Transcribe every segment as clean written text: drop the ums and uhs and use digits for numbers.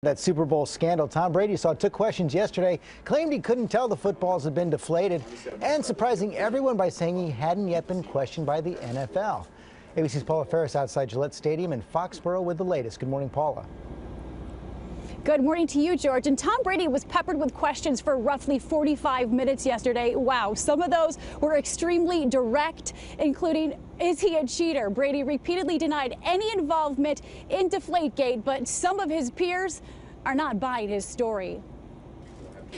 That Super Bowl scandal. Tom Brady took questions yesterday, claimed he couldn't tell the footballs had been deflated, and surprising everyone by saying he hadn't yet been questioned by the NFL. ABC's Paula Ferris outside Gillette Stadium in Foxborough with the latest. Good morning, Paula. Good morning to you, George. And Tom Brady was peppered with questions for roughly 45 minutes yesterday. Wow, some of those were extremely direct, including, is he a cheater? Brady repeatedly denied any involvement in Deflategate, but some of his peers are not buying his story.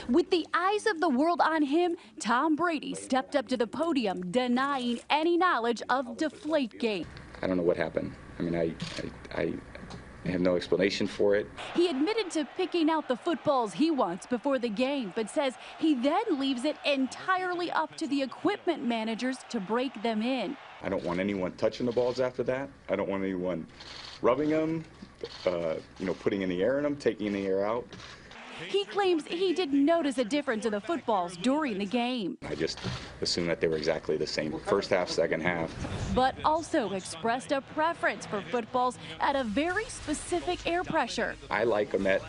With the eyes of the world on him, Tom Brady stepped up to the podium, denying any knowledge of Deflategate. I don't know what happened. I mean, I have no explanation for it. He admitted to picking out the footballs he wants before the game, but says he then leaves it entirely up to the equipment managers to break them in. I don't want anyone touching the balls after that. I don't want anyone rubbing them, putting any air in them, taking any air out. He claims he didn't notice a difference in the footballs during the game. I just assumed that they were exactly the same, first half, second half. But also expressed a preference for footballs at a very specific air pressure. I like them at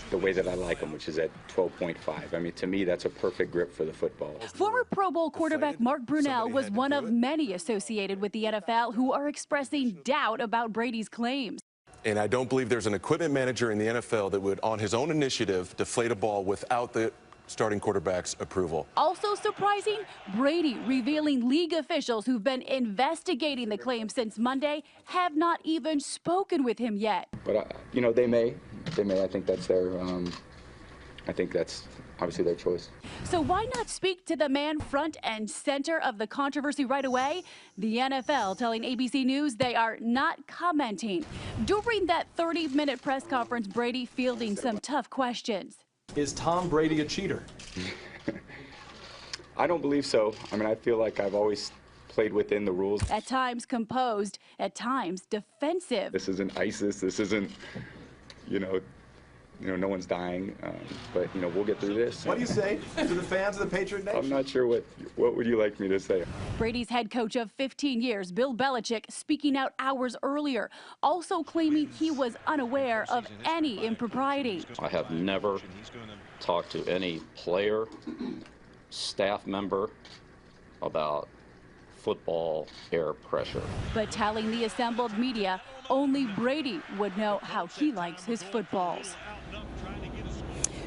the way that I like them, which is at 12.5. I mean, to me, that's a perfect grip for the football. Former Pro Bowl quarterback Mark Brunell was one of many associated with the NFL who are expressing doubt about Brady's claims. And I don't believe there's an equipment manager in the NFL that would, on his own initiative, deflate a ball without the starting quarterback's approval. Also surprising, Brady revealing league officials who've been investigating the claim since Monday have not even spoken with him yet. But, they may. I think that's that's obviously their choice. So why not speak to the man front and center of the controversy right away? The NFL telling ABC News they are not commenting. During that 30-minute press conference, Brady fielding some tough questions. Is Tom Brady a cheater? I don't believe so. I mean, I feel like I've always played within the rules. At times composed, at times defensive. This isn't ISIS. This isn't, no one's dying, but we'll get through this. What do you say to the fans of the Patriot Nation? I'm not sure what would you like me to say. Brady's head coach of 15 years, Bill Belichick, speaking out hours earlier, also claiming he was unaware of any impropriety. I have never talked to any player, staff member about football air pressure. But telling the assembled media, only Brady would know how he likes his footballs.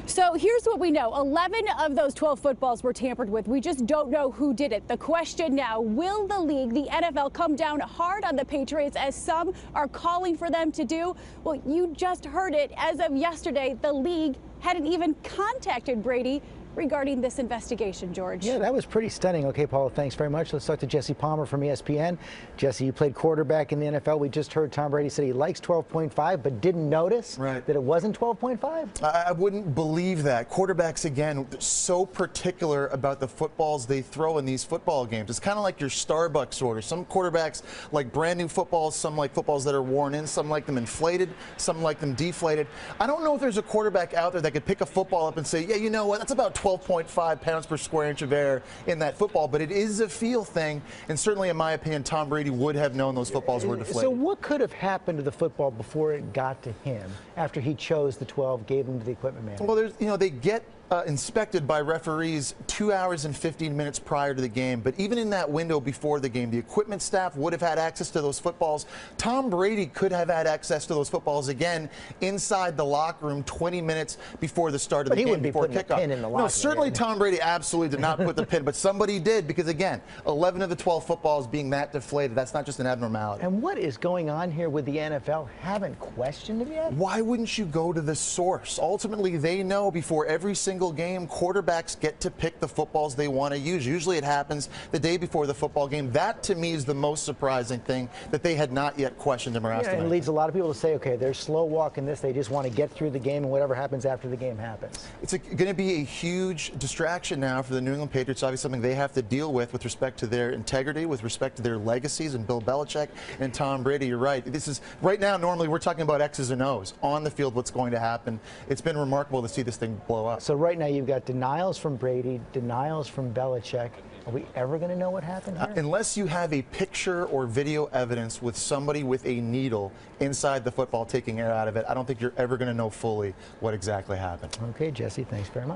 So here's what we know. 11 of those 12 footballs were tampered with. We just don't know who did it. The question now, will the league, the NFL, come down hard on the Patriots as some are calling for them to do? Well, you just heard it. As of yesterday, the league hadn't even contacted Brady regarding this investigation, George. Yeah, that was pretty stunning. Okay, Paula, thanks very much. Let's talk to Jesse Palmer from ESPN. Jesse, you played quarterback in the NFL. We just heard Tom Brady said he likes 12.5, but didn't notice that it wasn't 12.5? I wouldn't believe that. Quarterbacks, again, so particular about the footballs they throw in these football games. It's kind of like your Starbucks order. Some quarterbacks like brand new footballs, some like footballs that are worn in, some like them inflated, some like them deflated. I don't know if there's a quarterback out there that could pick a football up and say, yeah, you know what, that's about 12.5 pounds per square inch of air in that football, but it is a feel thing, and certainly in my opinion Tom Brady would have known those footballs were deflated. So what could have happened to the football before it got to him, after he chose the 12, gave them to the equipment manager? Well, they get inspected by referees 2 hours and 15 minutes prior to the game, but even in that window before the game, the equipment staff would have had access to those footballs. Tom Brady could have had access to those footballs again inside the locker room 20 minutes before the start of the game, before kickoff. Pin in the locker No, certainly Tom Brady absolutely did not put the pin, but somebody did, because again, 11 of the 12 footballs being that deflated, that's not just an abnormality. And what is going on here with the NFL? Haven't questioned him yet? Why wouldn't you go to the source? Ultimately, they know before every single game, quarterbacks get to pick the footballs they want to use. Usually it happens the day before the football game. That, to me, is the most surprising thing, that they had not yet questioned him or asked him. It leads a lot of people to say, okay, they're slow walking this. They just want to get through the game, and whatever happens after the game happens. It's going to be a huge distraction now for the New England Patriots. Obviously something they have to deal with respect to their integrity, with respect to their legacies, and Bill Belichick and Tom Brady. You're right. This is, right now, normally we're talking about X's and O's. On the field, what's going to happen. It's been remarkable to see this thing blow up. So right now you've got denials from Brady, denials from Belichick. Are we ever going to know what happened here? Unless you have a picture or video evidence with somebody with a needle inside the football taking air out of it, I don't think you're ever going to know fully what exactly happened. Okay, Jesse, thanks very much.